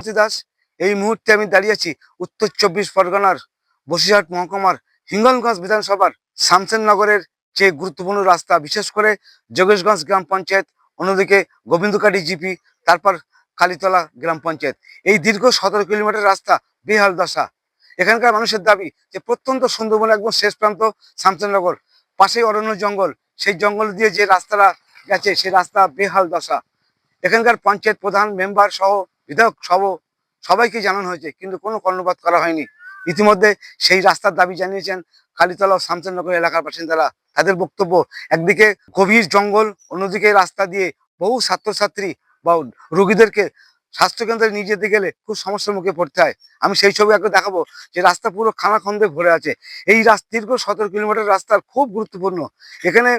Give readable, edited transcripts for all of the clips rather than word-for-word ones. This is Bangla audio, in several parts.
ভারতী দাস। এই মুহূর্তে আমি দাঁড়িয়ে আছি উত্তর 24 পরগনার বসিরহাট মহকুমার হিঙ্গলগঞ্জ বিধানসভার শামসেরনগরের যে গুরুত্বপূর্ণ রাস্তা, বিশেষ করে যোগেশগঞ্জ গ্রাম পঞ্চায়েত, অন্যদিকে গোবিন্দকাটি জিপি, তারপর কালীতলা গ্রাম পঞ্চায়েত। এই দীর্ঘ 17 কিলোমিটার রাস্তা বেহাল দশা। এখানকার মানুষের দাবি যে প্রত্যন্ত সুন্দরবন একদম শেষ প্রান্ত শামসেরনগর, পাশেই অরণ্য জঙ্গল, সেই জঙ্গল দিয়ে যে রাস্তাটা গেছে সেই রাস্তা বেহাল দশা। এখানকার পঞ্চায়েত প্রধান, মেম্বার সহ বিধায়ক সহ সবাইকে জানানো হয়েছে, কিন্তু কোনো কর্ণপাত করা হয়নি। ইতিমধ্যে সেই রাস্তার দাবি জানিয়েছেন কালীতলা ও শামসেরনগর এলাকার বাসিন্দারা। তাদের বক্তব্য, একদিকে গভীর জঙ্গল, অন্যদিকে রাস্তা দিয়ে বহু ছাত্রছাত্রী বা রোগীদেরকে স্বাস্থ্যকেন্দ্রে নিয়ে যেতে গেলে খুব সমস্যার মুখে পড়তে হয়। আমি সেই ছবি একটু দেখাবো, যে রাস্তা পুরো খানাখন্দে ভরে আছে। এই দীর্ঘ 17 কিলোমিটার রাস্তা খুব গুরুত্বপূর্ণ। এখানে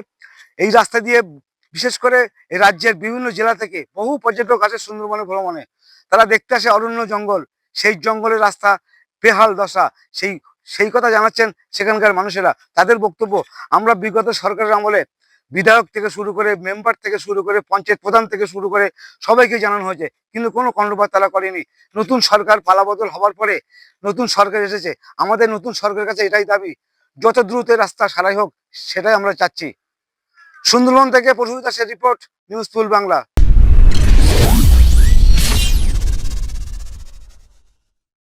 এই রাস্তা দিয়ে বিশেষ করে এই রাজ্যের বিভিন্ন জেলা থেকে বহু পর্যটক আসে সুন্দরবনে ভ্রমণে। তারা দেখতে আসে অরণ্য জঙ্গল, সেই জঙ্গলের রাস্তা বেহাল দশা। সেই সেই কথা জানাচ্ছেন সেখানকার মানুষেরা। তাদের বক্তব্য, আমরা বিগত সরকারের আমলে বিধায়ক থেকে শুরু করে, মেম্বার থেকে শুরু করে, পঞ্চায়েত প্রধান থেকে শুরু করে সবাইকে জানানো হয়েছে, কিন্তু কোনো কর্ণপাত তারা করেনি। নতুন সরকার পালাবদল হওয়ার পরে নতুন সরকার এসেছে, আমাদের নতুন সরকারের কাছে এটাই দাবি, যত দ্রুত রাস্তা সারাই হোক, সেটাই আমরা চাচ্ছি। সুন্দরবন থেকে প্রসূতি দাসের রিপোর্ট, নিউজ ফুল বাংলা।